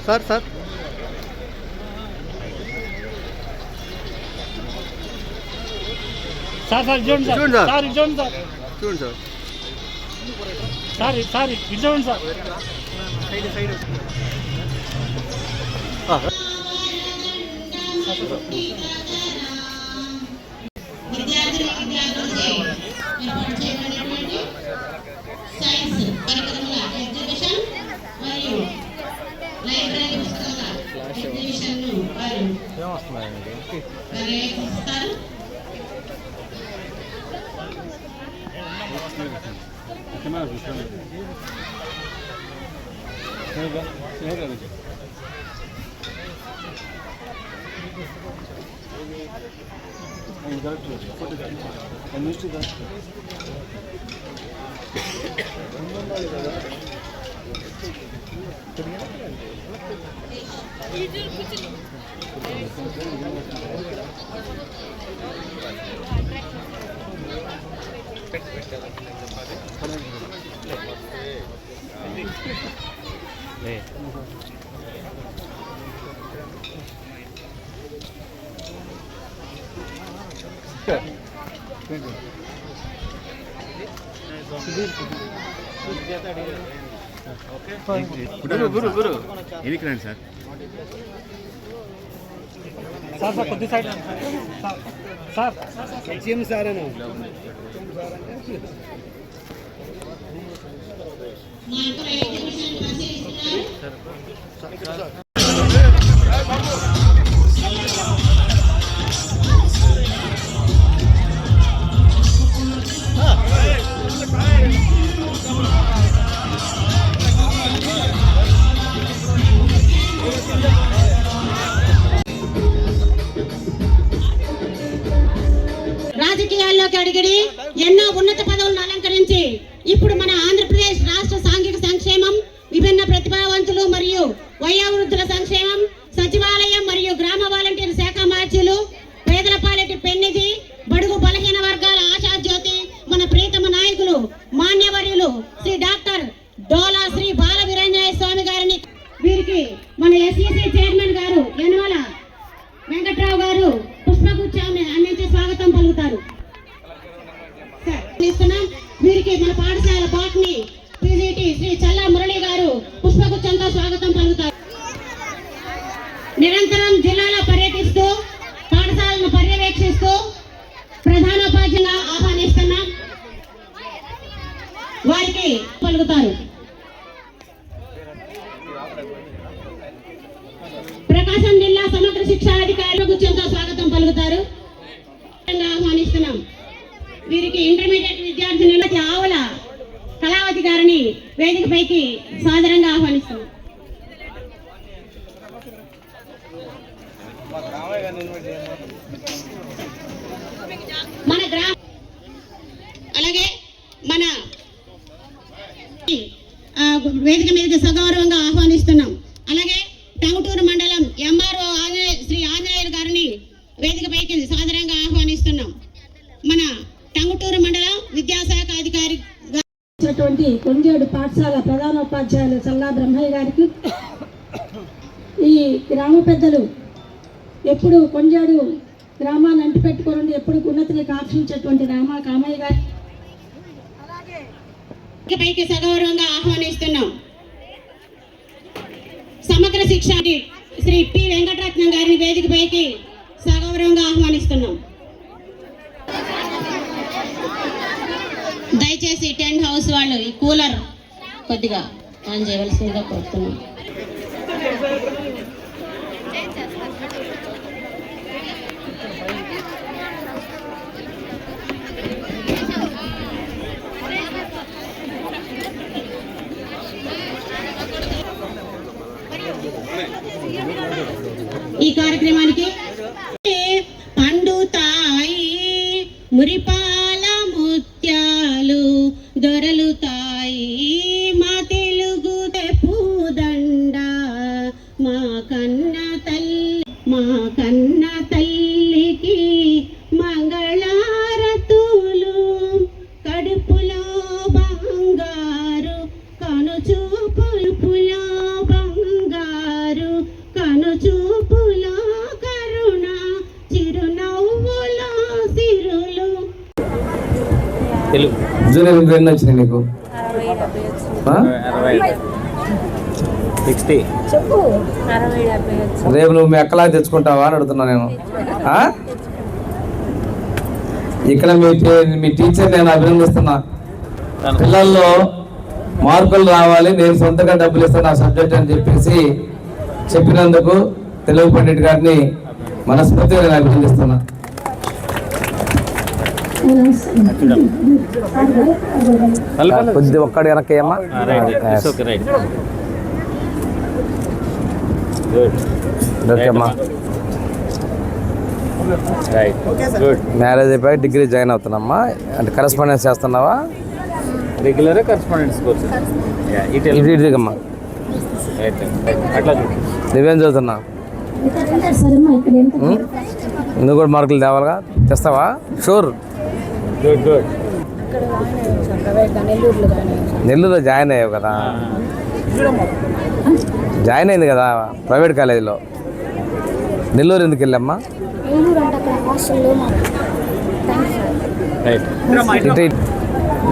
Sir sir sir sir చూడండి sir చూడండి sir sir చూడండి సార్ చూడండి సార్ సార్ సార్ ఇది చూడండి సార్ గురు ఎనికి రండి సార్ సార్ సార్ కొద్ది సైడ్ సార్ హెచ్ఎం సారేనా రాజకీయాల్లోకి అడిగి ఎన్నో ఉన్నత పదవులను అలంకరించి ఇప్పుడు మన ఆంధ్రప్రదేశ్ రాష్ట్ర సాంఘిక సంక్షేమం, విభిన్న ప్రతిభావంతులు మరియు వయోవృద్ధుల సంక్షేమం, సచివాలయం మరియు గ్రామ వాలంటీర్ శాఖ మార్చులు, పేదల పాలిటి పెన్నిధి, బడుగు బలహీన వర్గాల ఆశాజ్యోతి, మన ప్రీతమ నాయకులు మాన్యవర్యులు శ్రీ డాక్టర్ డోలా శ్రీ బాల వీరాంజనేయ స్వామి గారిని, వీరికి మన ఎస్ఈసి చైర్మన్ గారు యనమల వెంకట్రావు గారు పుష్పగుచ్చాన్ని అందించి స్వాగతం పలుకుతారు. వీరికి మన పాఠశాల బాట్ని పీజీటీ శ్రీ చల్లా మురళి గారు పుష్పగుచ్చంతో స్వాగతం పలుకుతారు. నిరంతరం జిల్లాలో పర్యటిస్తూ పాఠశాలను పర్యవేక్షిస్తూ ప్రధానోపాధ్యాయులుగా ఆహ్వానిస్తున్నాం. వారికి పలుకుతారు. ప్రకాశం జిల్లా సమగ్ర శిక్షా అధికారులు గుచ్చంతో స్వాగతం పలుకుతారు. ఆహ్వానిస్తున్నాం. వీరికి ఇంటర్మీడియట్ విద్యార్థులను ఆవుల కళావతి గారిని వేదికపైకి సాదరంగా ఆహ్వానిస్తున్నాం. మన గ్రామ అలాగే మన వేదిక మీదకి సగౌరవంగా ఆహ్వానిస్తున్నాం. అలాగే టంగుటూరు మండలం ఎంఆర్ఓ శ్రీ ఆంజనేయులు గారిని వేదికపైకి సాదరంగా ఆహ్వానిస్తున్నాం. మన టంగుటూరు మండలం విద్యాశాఖ అధికారి కొంజేడు పాఠశాల ప్రధానోపాధ్యాయులు చల్లా బ్రహ్మయ్య గారికి, ఈ గ్రామ పెద్దలు ఎప్పుడు కొంజేడు గ్రామాన్ని అంటిపెట్టుకోండి ఎప్పుడు ఉన్నతిని కాక్షించేటువంటి కామయ్య గారి పైకి సగౌరవంగా ఆహ్వానిస్తున్నాం. సమగ్ర శిక్ష శ్రీ పి వెంకటరత్నం గారిని వేదికపైకి సగౌరవంగా ఆహ్వానిస్తున్నాం. దయచేసి టెంట్ హౌస్ వాళ్ళు ఈ కూలర్ కొద్దిగా ఆన్ చేయవలసిందిగా కోరుతున్నాం. ఈ కార్యక్రమానికి పండుతాయి మురిపాల ముత్యాలు దొరలుతాయి మా తెలుగు పూదండ మా కన్న తల్లికి మంగళారతులు తెలుగు జూనియర్ ఇంటర్ ఎన్ని వచ్చినాయి నీకు? 60. రేపు నువ్వు మీ అక్కలా తెచ్చుకుంటావా అని అడుగుతున్నా నేను. ఇక్కడ మీ టీచర్ నేను అభినందిస్తున్నా. పిల్లల్లో మార్కులు రావాలి, నేను సొంతంగా డబ్బులు ఇస్తాను నా సబ్జెక్ట్ అని చెప్పేసి చెప్పినందుకు తెలుగు పండిట్ గారిని మనస్ఫూర్తిగా నేను అభినందిస్తున్నా. కొద్ది ఒక్కడి వెనక్కి అమ్మా. ఓకే అమ్మా. మ్యారేజ్ అయిపోయి డిగ్రీ జాయిన్ అవుతున్నామ్మా. అంటే కరెస్పాండెన్స్ చేస్తున్నావా? Regular correspondence course. ఇదిగమ్మా. అట్లా నువ్వేం చదువుతున్నావు? నువ్వు కూడా మార్కులు తేవాలిగా, తెస్తావా? షూర్. Good good. నెల్లూరులో జాయిన్ అయ్యావు కదా, జాయిన్ అయింది కదా ప్రైవేట్ కాలేజీలో. నెల్లూరు ఎందుకు వెళ్ళమ్మా?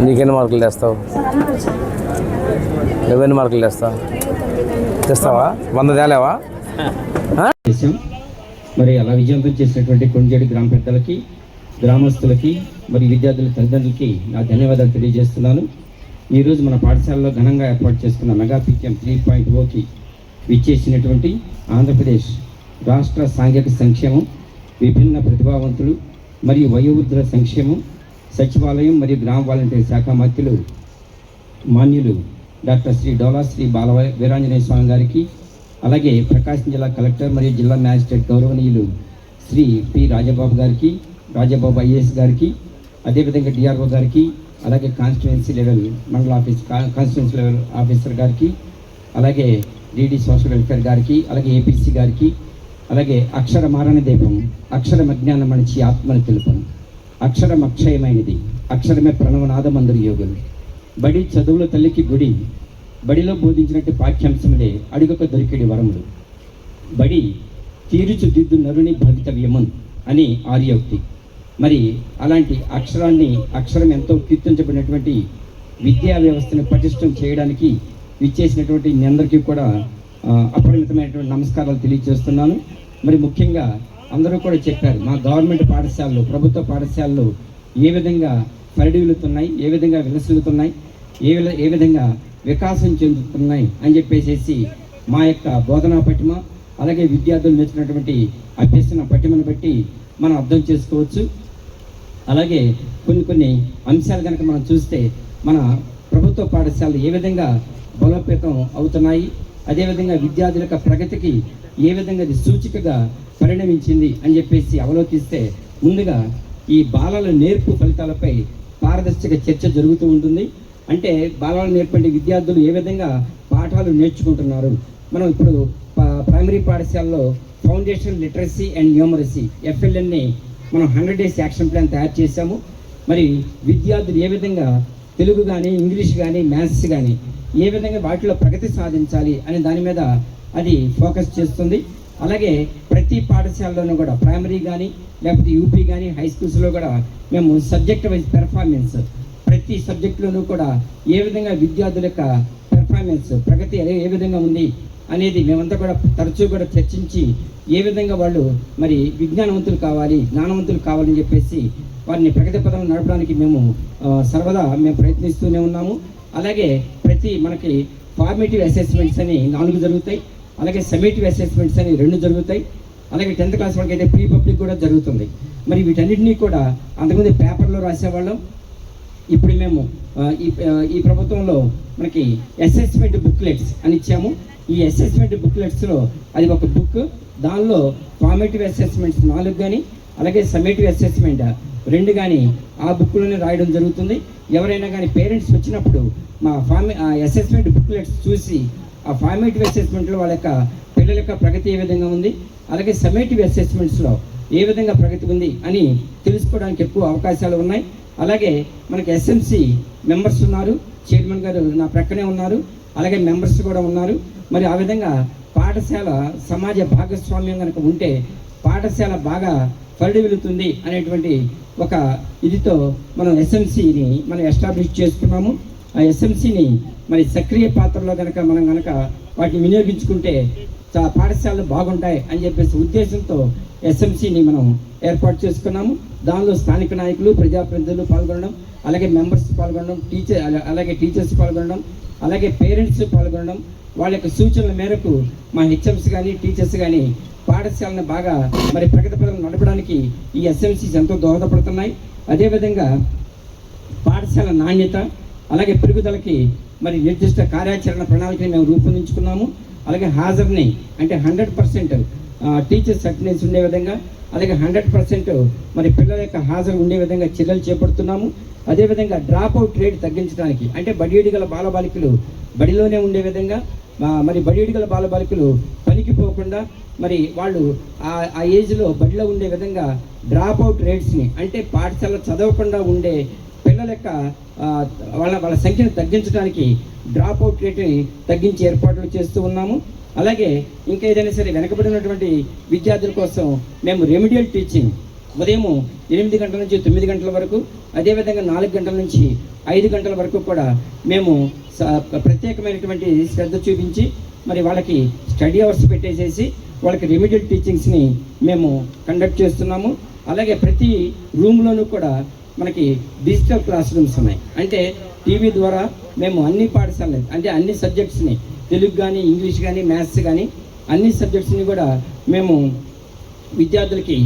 నీకెన్ని మార్కులు తెస్తావు? నువ్వెన్ని మార్కులు తెస్తావు? తెస్తావా? 100 తేలేవా? మరి అలా విజయవంతం చేసినటువంటి కొండేడు గ్రామ పెద్దలకి, గ్రామస్తులకి, మరి విద్యార్థుల తల్లిదండ్రులకి నా ధన్యవాదాలు తెలియజేస్తున్నాను. ఈరోజు మన పాఠశాలలో ఘనంగా ఏర్పాటు చేసుకున్న మెగా పిటిఎం 3.0కి విచ్చేసినటువంటి ఆంధ్రప్రదేశ్ రాష్ట్ర సాంఘిక సంక్షేమం, విభిన్న ప్రతిభావంతులు మరియు వయోవృద్ధుల సంక్షేమం, సచివాలయం మరియు గ్రామ వాలంటీర్ శాఖ మంత్రులు మాన్యులు డాక్టర్ శ్రీ డోలా శ్రీ బాల వీరాంజనేయ స్వామి గారికి, అలాగే ప్రకాశం జిల్లా కలెక్టర్ మరియు జిల్లా మ్యాజిస్ట్రేట్ గౌరవనీయులు శ్రీ పి రాజబాబు గారికి, రాజబాబు ఐఏఎస్ గారికి, అదేవిధంగా డిఆర్ఓ గారికి, అలాగే కాన్స్టిట్యుయెన్సీ లెవెల్ మండల కాన్స్టిట్యుయెన్సీ లెవెల్ ఆఫీసర్ గారికి, అలాగే డిడి సోషల్ వెల్ఫేర్ గారికి, అలాగే ఏపీసీ గారికి, అలాగే అక్షర మారణ దీపం, అక్షరం అజ్ఞానం మనిషి ఆత్మని తెలుపను, అక్షరం అక్షయమైనది, అక్షరమే ప్రణవనాదమందరు యోగులు, బడి చదువుల తల్లికి గుడి, బడిలో బోధించినట్టు పాఠ్యాంశములే అడుగక దొరికేడి వరములు, బడి తీర్చుదిద్దు నరుని భవితవ్యమన్ అని ఆర్యోక్తి. మరి అలాంటి అక్షరం ఎంతో కీర్తించబడినటువంటి విద్యా వ్యవస్థను పటిష్టం చేయడానికి విచ్చేసినటువంటి మీ అందరికీ కూడా అపరిమితమైనటువంటి నమస్కారాలు తెలియజేస్తున్నాను. మరి ముఖ్యంగా అందరూ కూడా చెప్పారు, మా గవర్నమెంట్ పాఠశాలలు, ప్రభుత్వ పాఠశాలలు ఏ విధంగా పరిడివిలుతున్నాయి, ఏ విధంగా విలసిల్లుతున్నాయి, ఏ విధంగా వికాసం చెందుతున్నాయి అని చెప్పేసి మా యొక్క బోధనా పటిమ, అలాగే విద్యార్థులు నేర్చుకున్నటువంటి అభ్యసన పటిమను బట్టి మనం అర్థం చేసుకోవచ్చు. అలాగే కొన్ని అంశాలు కనుక మనం చూస్తే మన ప్రభుత్వ పాఠశాలలు ఏ విధంగా బలోపేతం అవుతున్నాయి, అదేవిధంగా విద్యార్థుల యొక్క ప్రగతికి ఏ విధంగా అది సూచికగా పరిణమించింది అని చెప్పేసి అవలోకిస్తే, ముందుగా ఈ బాలల నేర్పు ఫలితాలపై పారదర్శక చర్చ జరుగుతూ ఉంటుంది. అంటే బాలలు నేర్పే విద్యార్థులు ఏ విధంగా పాఠాలు నేర్చుకుంటున్నారు. మనం ఇప్పుడు ప్రైమరీ పాఠశాలలో ఫౌండేషన్ లిటరసీ అండ్ న్యూమరసీ FLNని మనం 100 days యాక్షన్ ప్లాన్ తయారు చేశాము. మరి విద్యార్థులు ఏ విధంగా తెలుగు కానీ, ఇంగ్లీష్ కానీ, మ్యాథ్స్ కానీ ఏ విధంగా వాటిలో ప్రగతి సాధించాలి అనే దాని మీద అది ఫోకస్ చేస్తుంది. అలాగే ప్రతి పాఠశాలలోనూ కూడా ప్రైమరీ కానీ, లేకపోతే యూపీ కానీ, హై స్కూల్స్లో కూడా మేము సబ్జెక్ట్ వైజ్ పెర్ఫార్మెన్స్, ప్రతి సబ్జెక్టులోనూ కూడా ఏ విధంగా విద్యార్థుల యొక్క పెర్ఫార్మెన్స్, ప్రగతి ఏ విధంగా ఉంది అనేది మేమంతా కూడా తరచూ కూడా చర్చించి ఏ విధంగా వాళ్ళు మరి విజ్ఞానవంతులు కావాలి, జ్ఞానవంతులు కావాలని చెప్పేసి వారిని ప్రగతి పదంలో నడపడానికి మేము సర్వదా ప్రయత్నిస్తూనే ఉన్నాము. అలాగే మనకి ఫార్మేటివ్ అసెస్మెంట్స్ అని 4 జరుగుతాయి, అలాగే సమ్మేటివ్ అసెస్మెంట్స్ అని 2 జరుగుతాయి, అలాగే 10th క్లాస్ వాళ్ళకి అయితే ప్రీ పబ్లిక్ కూడా జరుగుతుంది. మరి వీటన్నిటినీ కూడా అంతకుముందు పేపర్లో రాసేవాళ్ళం. ఇప్పుడు మేము ఈ ప్రభుత్వంలో మనకి అసెస్మెంట్ బుక్లెట్స్ అని ఇచ్చాము. ఈ అసెస్మెంట్ బుక్లెట్స్లో అది ఒక బుక్, దానిలో ఫార్మేటివ్ అసెస్మెంట్స్ 4 కానీ, అలాగే సమ్మేటివ్ అసెస్మెంట్ 2 కానీ ఆ బుక్లోనే రాయడం జరుగుతుంది. ఎవరైనా కానీ పేరెంట్స్ వచ్చినప్పుడు మా అసెస్మెంట్ బుక్లెట్స్ చూసి ఆ ఫార్మేటివ్ అసెస్మెంట్లో వాళ్ళ యొక్క పిల్లల యొక్క ప్రగతి ఏ విధంగా ఉంది, అలాగే సమ్మేటివ్ అసెస్మెంట్స్లో ఏ విధంగా ప్రగతి ఉంది అని తెలుసుకోవడానికి ఎక్కువ అవకాశాలు ఉన్నాయి. అలాగే మనకి SMC మెంబర్స్ ఉన్నారు, చైర్మన్ గారు నా ప్రక్కనే ఉన్నారు, అలాగే మెంబర్స్ కూడా ఉన్నారు. మరి ఆ విధంగా పాఠశాల సమాజ భాగస్వామ్యం కనుక ఉంటే పాఠశాల బాగా పరిడి వెళుతుంది అనేటువంటి ఒక ఇదితో మనం ఎస్ఎంసిని మనం ఎస్టాబ్లిష్ చేసుకున్నాము. ఆ ఎస్ఎంసిని మరి సక్రియ పాత్రలో మనం కనుక వాటిని వినియోగించుకుంటే పాఠశాలలు బాగుంటాయి అని చెప్పేసి ఉద్దేశంతో ఎస్ఎంసిని మనం ఏర్పాటు చేసుకున్నాము. దానిలో స్థానిక నాయకులు, ప్రజాప్రతినిధులు పాల్గొనడం, అలాగే మెంబర్స్ పాల్గొనడం, అలాగే టీచర్స్ పాల్గొనడం, అలాగే పేరెంట్స్ పాల్గొనడం. వాళ్ళ యొక్క సూచనల మేరకు మా హెచ్ఎంస్ కానీ టీచర్స్ కానీ పాఠశాలను బాగా మరి ప్రగతి పథకం నడపడానికి ఈ ఎస్ఎంసీస్ ఎంతో దోహదపడుతున్నాయి. అదేవిధంగా పాఠశాల నాణ్యత అలాగే పెరుగుదలకి మరి నిర్దిష్ట కార్యాచరణ ప్రణాళికని మేము రూపొందించుకున్నాము. అలాగే హాజర్ని అంటే 100% టీచర్స్ అటెండెన్స్ ఉండే విధంగా, అలాగే 100% మరి పిల్లల యొక్క హాజరు ఉండే విధంగా చర్యలు చేపడుతున్నాము. అదేవిధంగా డ్రాప్ అవుట్ రేట్ తగ్గించడానికి అంటే బడియడి గల బాలబాలికలు బడిలోనే ఉండే విధంగా, మరి బడియడి గల బాలబాలికలు పనికి పోకుండా మరి వాళ్ళు ఆ ఏజ్లో బడిలో ఉండే విధంగా డ్రాప్ అవుట్ రేట్స్ని అంటే పాఠశాల చదవకుండా ఉండే పిల్లల యొక్క వాళ్ళ సంఖ్యను తగ్గించడానికి డ్రాప్ అవుట్ రేట్ని తగ్గించి ఏర్పాట్లు చేస్తూ ఉన్నాము. అలాగే ఇంకా ఏదైనా సరే వెనకబడినటువంటి విద్యార్థుల కోసం మేము రెమిడియల్ టీచింగ్ ఉదయం 8 గంటల నుంచి 9 గంటల వరకు, అదేవిధంగా 4 గంటల నుంచి 5 గంటల వరకు కూడా మేము ప్రత్యేకమైనటువంటి శ్రద్ధ చూపించి మరి వాళ్ళకి స్టడీ అవర్స్ పెట్టేసేసి వాళ్ళకి రెమిడియల్ టీచింగ్స్ని మేము కండక్ట్ చేస్తున్నాము. అలాగే ప్రతి రూమ్లోనూ కూడా మనకి డిజిటల్ క్లాస్ రూమ్స్ ఉన్నాయి. అంటే టీవీ ద్వారా మేము అన్ని పాఠశాలలు అంటే అన్ని సబ్జెక్ట్స్ని తెలుగు కానీ, ఇంగ్లీష్ కానీ, మ్యాథ్స్ కానీ అన్ని సబ్జెక్ట్స్ని కూడా మేము విద్యార్థులకి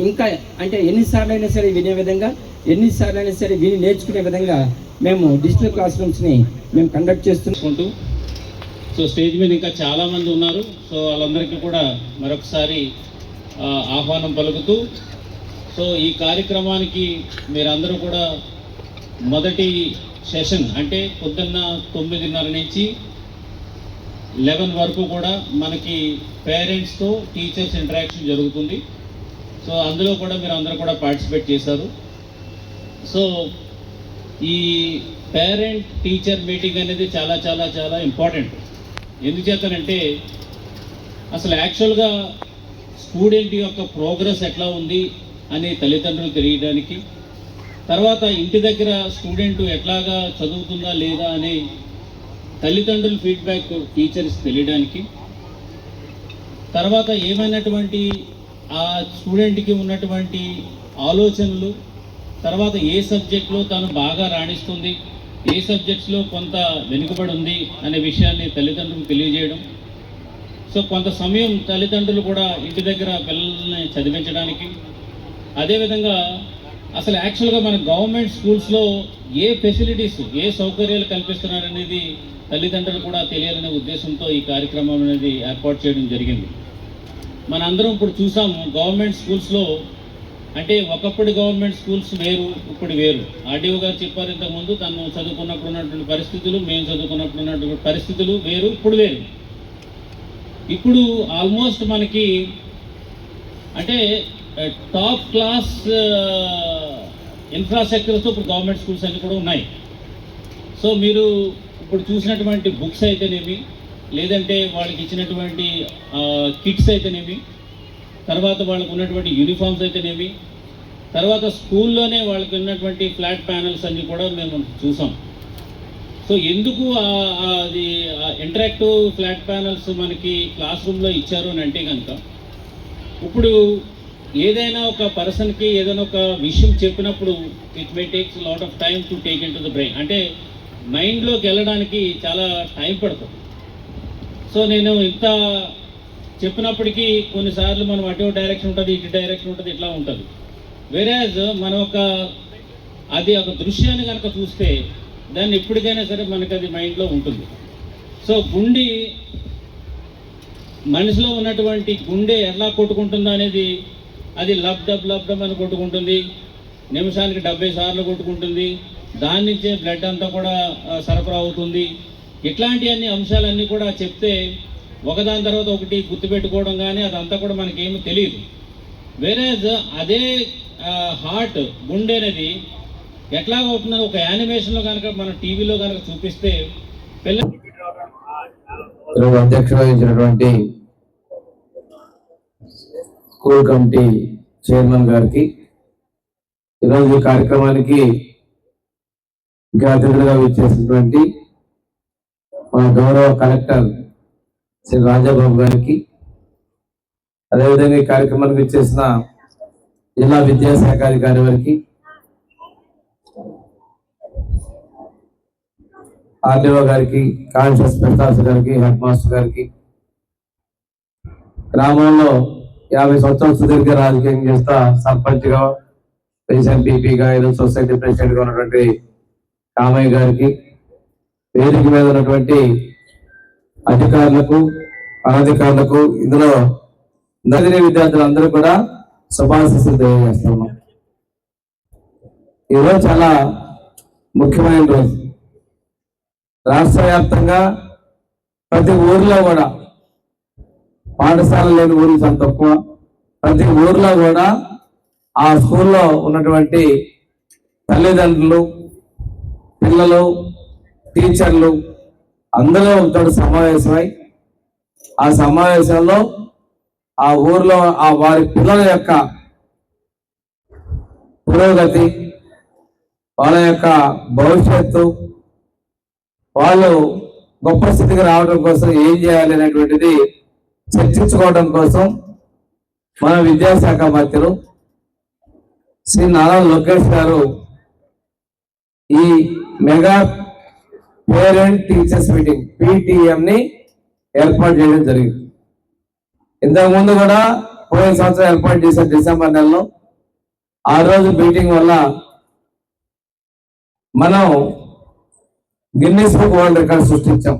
ఇంకా అంటే ఎన్నిసార్లు అయినా సరే వినే విధంగా, ఎన్నిసార్లు అయినా సరే విని నేర్చుకునే విధంగా మేము డిజిటల్ క్లాస్ రూమ్స్ని మేము కండక్ట్ చేస్తున్నాం. సో స్టేజ్ మీద ఇంకా చాలామంది ఉన్నారు. సో వాళ్ళందరికీ కూడా మరొకసారి ఆహ్వానం పలుకుతూ, సో ఈ కార్యక్రమానికి మీరందరూ కూడా మొదటి సెషన్ అంటే పొద్దున్న 9:30 నుంచి 11 వరకు కూడా మనకి పేరెంట్స్తో టీచర్స్ ఇంటరాక్షన్ జరుగుతుంది. సో అందులో కూడా మీరు అందరూ కూడా పార్టిసిపేట్ చేశారు. సో ఈ పేరెంట్ టీచర్ మీటింగ్ అనేది చాలా చాలా చాలా ఇంపార్టెంట్. ఎందుచేతనంటే అసలు యాక్చువల్గా స్టూడెంట్ యొక్క ప్రోగ్రెస్ ఎట్లా ఉంది అని తల్లిదండ్రులు తెలియడానికి, తర్వాత ఇంటి దగ్గర స్టూడెంట్ ఎట్లాగా చదువుతుందా లేదా అని తల్లిదండ్రుల ఫీడ్బ్యాక్ టీచర్స్ తెలియడానికి, తర్వాత ఏమైనటువంటి ఆ స్టూడెంట్కి ఉన్నటువంటి ఆలోచనలు, తర్వాత ఏ సబ్జెక్ట్లో తను బాగా రాణిస్తుంది, ఏ సబ్జెక్ట్స్లో కొంత వెనుకబడి ఉంది అనే విషయాన్ని తల్లిదండ్రులకు తెలియజేయడం. సో కొంత సమయం తల్లిదండ్రులు కూడా ఇంటి దగ్గర పిల్లల్ని చదివించడానికి, అదేవిధంగా అసలు యాక్చువల్గా మన గవర్నమెంట్ స్కూల్స్లో ఏ ఫెసిలిటీస్, ఏ సౌకర్యాలు కల్పిస్తున్నారనేది తల్లిదండ్రులు కూడా తెలియాలనే ఉద్దేశంతో ఈ కార్యక్రమం అనేది ఏర్పాటు చేయడం జరిగింది. మనందరం ఇప్పుడు చూసాము గవర్నమెంట్ స్కూల్స్లో అంటే ఒకప్పుడు గవర్నమెంట్ స్కూల్స్ వేరు, ఇప్పుడు వేరు. ఆర్డీఓ గారు చెప్పారు ఇంతకుముందు, తను చదువుకున్నప్పుడు ఉన్నటువంటి పరిస్థితులు, మేము చదువుకున్నప్పుడు ఉన్నటువంటి పరిస్థితులు వేరు, ఇప్పుడు వేరు. ఇప్పుడు ఆల్మోస్ట్ మనకి అంటే టాప్ క్లాస్ ఇన్ఫ్రాస్ట్రక్చర్తో ఇప్పుడు గవర్నమెంట్ స్కూల్స్ అన్నీ కూడా ఉన్నాయి. సో మీరు ఇప్పుడు చూసినటువంటి బుక్స్ అయితేనేమి, లేదంటే వాళ్ళకి ఇచ్చినటువంటి కిట్స్ అయితేనేమి, తర్వాత వాళ్ళకు ఉన్నటువంటి యూనిఫామ్స్ అయితేనేమి, తర్వాత స్కూల్లోనే వాళ్ళకి ఉన్నటువంటి ఫ్లాట్ ప్యానల్స్ అన్నీ కూడా మేము చూసాం. సో ఎందుకు అది ఇంటరాక్టివ్ ఫ్లాట్ ప్యానల్స్ మనకి క్లాస్ రూమ్లో ఇచ్చారు అని అంటే కనుక, ఇప్పుడు ఏదైనా ఒక పర్సన్కి ఏదైనా ఒక విషయం చెప్పినప్పుడు it may takes lot of time to take in to the brain, అంటే మైండ్లోకి వెళ్ళడానికి చాలా టైం పడుతుంది. సో నేను ఇంత చెప్పినప్పటికీ కొన్నిసార్లు మనం అటు డైరెక్షన్ ఉంటుంది, ఇటు డైరెక్షన్ ఉంటుంది, ఇట్లా ఉంటుంది. వేరేజ్ మనం అది ఒక దృశ్యాన్ని కనుక చూస్తే దాన్ని ఎప్పటికైనా సరే మనకు అది మైండ్లో ఉంటుంది. సో మనిషిలో ఉన్నటువంటి గుండె ఎలా కొట్టుకుంటుందో అనేది అది లబ్ డబ్ అని కొట్టుకుంటుంది, నిమిషానికి 70 సార్లు కొట్టుకుంటుంది, దాని నుంచే బ్లడ్ అంతా కూడా సరఫరా అవుతుంది. ఇట్లాంటి అన్ని అంశాలన్నీ కూడా చెప్తే ఒకదాని తర్వాత ఒకటి గుర్తుపెట్టుకోవడం కానీ అదంతా కూడా మనకేమీ తెలియదు. వేరేజ్ అదే హార్ట్ గుండె అనేది ఎట్లా అవుతుందని ఒక యానిమేషన్లో కనుక మనం టీవీలో కనుక చూపిస్తే అధ్యక్షుడు వహించినటువంటి స్కూల్ కమిటీ చైర్మన్ గారికి, ఈరోజు ఈ కార్యక్రమానికి ముఖ్య అతిథులుగా విచ్చేసినటువంటి మన గౌరవ కలెక్టర్ శ్రీ రాజాబాబు గారికి, అదేవిధంగా ఈ కార్యక్రమానికి విచ్చేసిన జిల్లా విద్యాశాఖ అధికారి వారికి, ఆర్డీఓ గారికి, కాన్షియస్ స్పెషల్ ఆఫీసర్ గారికి, హెడ్ మాస్టర్ గారికి, గ్రామంలో 50 సంవత్సరాల సుదీర్ఘ రాజకీయం చేస్తా సర్పంచ్గా, ఎంపీపీగా, ఈరోజు సొసైటీ ప్రెసిడెంట్గా ఉన్నటువంటి కామయ్య గారికి, వేదిక మీద ఉన్నటువంటి అధికారులకు, అనధికారులకు, ఇందులో నదిని విద్యార్థులందరూ కూడా శుభాశీస్సులు తెలియజేస్తున్నాం. ఈరోజు చాలా ముఖ్యమైన రోజు. రాష్ట్ర వ్యాప్తంగా ప్రతి ఊర్లో కూడా, పాఠశాల లేని ఊర్లు చాలా తక్కువ, ప్రతి ఊర్లో కూడా ఆ స్కూల్లో ఉన్నటువంటి తల్లిదండ్రులు, పిల్లలు, టీచర్లు అందరూ ఒకచోట సమావేశమై ఆ సమావేశంలో ఆ ఊర్లో ఆ వారి పిల్లల యొక్క పురోగతి, వాళ్ళ యొక్క భవిష్యత్తు, వాళ్ళు గొప్ప స్థితికి రావడం కోసం ఏం చేయాలి అనేటువంటిది చర్చించుకోవడం కోసం మన విద్యాశాఖ మంత్రులు శ్రీ నారా లోకేష్ గారు ఈ mega parent teachers meeting PTM ని ఏర్పాటు చేయడం జరిగింది. ఇంతకుముందు కూడా పోయిన సంవత్సరం ఏర్పాటు చేశారు డిసెంబర్ నెలలో. ఆ రోజు మీటింగ్ వల్ల మనం గిన్నీస్ బుక్ వరల్డ్ రికార్డ్ సృష్టించాం.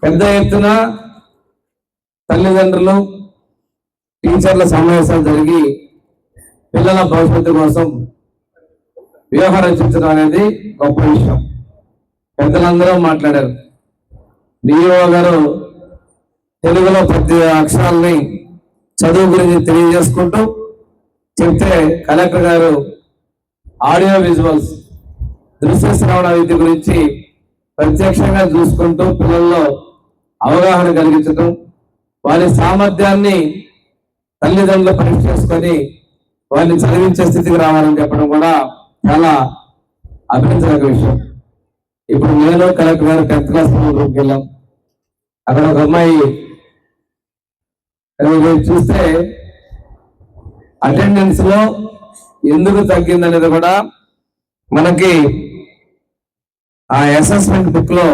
పెద్ద ఎత్తున తల్లిదండ్రులు, టీచర్ల సమావేశాలు జరిగి పిల్లల భవిష్యత్తు కోసం వ్యూహం రచించడం అనేది గొప్ప విషయం. పెద్దలందరూ మాట్లాడారు. డిఓ గారు తెలుగులో ప్రతి అక్షరాలని చదువు గురించి తెలియజేసుకుంటూ చెప్తే, కలెక్టర్ గారు ఆడియో విజువల్స్, దృశ్య శ్రవణ విద్య గురించి ప్రత్యక్షంగా చూసుకుంటూ పిల్లల్లో అవగాహన కలిగించడం, వారి సామర్థ్యాన్ని తల్లిదండ్రులు పరీక్ష చేసుకొని వారిని చదివించే స్థితికి రావాలని చెప్పడం కూడా చాలా అభినందనక విషయం. ఇప్పుడు నేను కలెక్టర్ గారు 10th క్లాస్ గ్రూప్కి వెళ్ళాం. అక్కడ ఒక అమ్మాయి చూస్తే అటెండెన్స్ లో ఎందుకు తగ్గిందనేది కూడా మనకి ఆ అసెస్మెంట్ బుక్ లో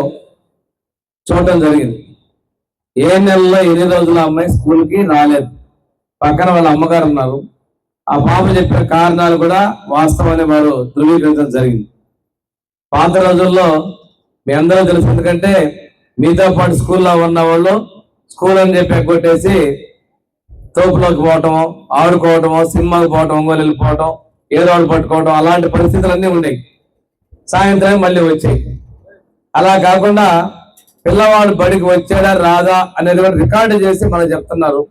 చూడటం జరిగింది. ఏ నెలలో ఎన్ని రోజులు అమ్మాయి స్కూల్కి రాలేదు. పక్కన వాళ్ళ అమ్మగారు ఉన్నారు. ఆ పాప చెప్పిన కారణాలు కూడా వాస్తవాన్ని వారు ధృవీకరించడం జరిగింది. పాత రోజుల్లో మీ అందరూ తెలుసు, ఎందుకంటే మీతో పాటు స్కూల్లో ఉన్న వాళ్ళు స్కూల్ అని చెప్పి ఎగ్గొట్టేసి తోపులోకి పోవటము, ఆడుకోవటము, సినిమాకి పోవటం, ఒంగోలు వెళ్ళిపోవటం, ఏదో వాళ్ళు పట్టుకోవటం, అలాంటి పరిస్థితులన్నీ ఉన్నాయి. సాయంత్రం మళ్ళీ వచ్చాయి. అలా కాకుండా పిల్లవాడు బడికి వచ్చాడా రాదా అనేది కూడా రికార్డు చేసి మనం చెప్తున్నారు.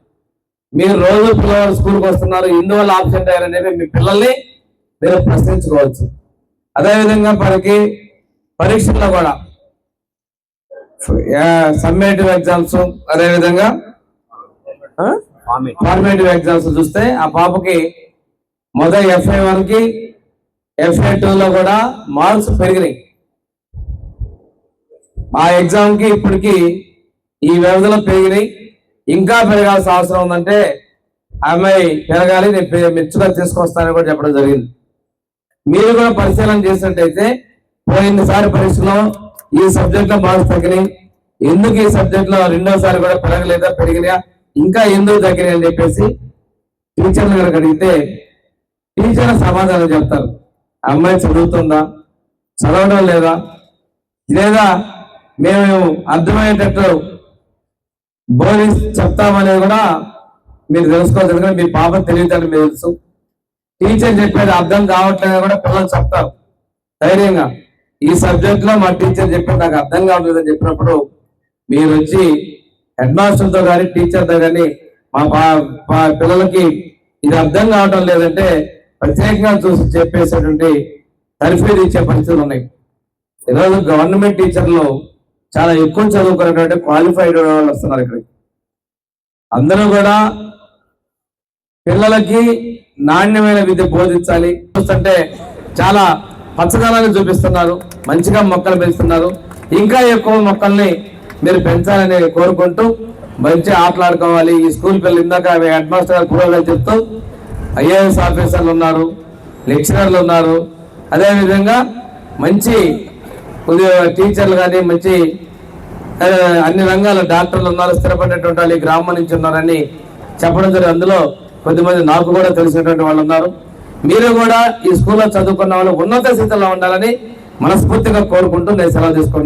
మీరు రోజు పిల్లవాడు స్కూల్కి వస్తున్నారు, ఇందువల్ల ఆబ్సెంట్ అయ్యారనేది మీ పిల్లల్ని మీరు ప్రశ్నించుకోవచ్చు. అదేవిధంగా మనకి పరీక్షల్లో కూడా సమ్మేటివ్ ఎగ్జామ్స్, అదేవిధంగా ఫార్మేటివ్ ఎగ్జామ్స్ చూస్తే ఆ పాపకి మొదటి FA1కి FA2లో కూడా మార్క్స్ పెరిగినాయి. ఆ ఎగ్జామ్ కి ఇప్పటికి ఈ వ్యవధిలో పెరిగినాయి. ఇంకా పెరగాల్సిన అవసరం ఉందంటే అమ్మాయి పెరగాలి, నేను మెచ్చుగా తీసుకొస్తానని కూడా చెప్పడం జరిగింది. మీరు కూడా పరిశీలన చేసినట్టయితే పోయినసారి పరీక్షలో ఈ సబ్జెక్ట్ లో మార్క్స్ తగ్గినాయి, ఎందుకు ఈ సబ్జెక్ట్ లో రెండోసారి కూడా పెరగలేదా, పెరిగినా, ఇంకా ఎందుకు తగ్గినాయి అని చెప్పేసి టీచర్లు కనుక అడిగితే టీచర్ల సమాధానం చెప్తారు. అమ్మాయి చదువుతుందా, చదవడం లేదా, లేదా మేము అర్థమయ్యేటట్టు బోధి చెప్తామనేది కూడా మీరు తెలుసుకోవచ్చు. ఎందుకంటే మీ పాప తెలియదని మీకు తెలుసు. టీచర్ చెప్పేది అర్థం కావట్లేదు కూడా పిల్లలు చెప్తారు ధైర్యంగా. ఈ సబ్జెక్ట్ లో మా టీచర్ చెప్పేది నాకు అర్థం కావట్లేదని చెప్పినప్పుడు మీరు వచ్చి హెడ్ మాస్టర్తో కానీ టీచర్తో కానీ మా పిల్లలకి ఇది అర్థం కావటం లేదంటే ప్రత్యేకంగా చూసి చెప్పేసేటువంటి తర్ఫీదు ఇచ్చే పరిస్థితులు ఉన్నాయి. ఈరోజు గవర్నమెంట్ టీచర్లు చాలా ఎక్కువ చదువుకున్నటువంటి క్వాలిఫైడ్ వాళ్ళు వస్తున్నారు ఇక్కడికి. అందరూ కూడా పిల్లలకి నాణ్యమైన విద్య బోధించాలి. చూస్తుంటే చాలా పచ్చదనాన్ని చూపిస్తున్నారు, మంచిగా మొక్కలు పెంచుతున్నారు. ఇంకా ఎక్కువ మొక్కల్ని మీరు పెంచాలని కోరుకుంటూ మంచి ఆటలాడుకోవాలి. ఈ స్కూల్ పిల్లలు ఇందాక హెడ్ మాస్టర్ గారు కూడా చెప్తూ IAS ఆఫీసర్లు ఉన్నారు, లెక్చరర్లు ఉన్నారు, అదేవిధంగా మంచి టీచర్లు కానీ మంచి అన్ని రంగాల డాక్టర్లు ఉన్నారు, స్థిరపడినటువంటి వాళ్ళు ఈ గ్రామం నుంచి ఉన్నారని చెప్పడం జరిగింది. అందులో కొద్దిమంది నాకు కూడా తెలిసినటువంటి వాళ్ళు ఉన్నారు. మీరు కూడా ఈ స్కూల్లో చదువుకున్న వాళ్ళు ఉన్నత స్థితిలో ఉండాలని మనస్ఫూర్తిగా కోరుకుంటూ నేను సెలవు తీసుకున్నాను.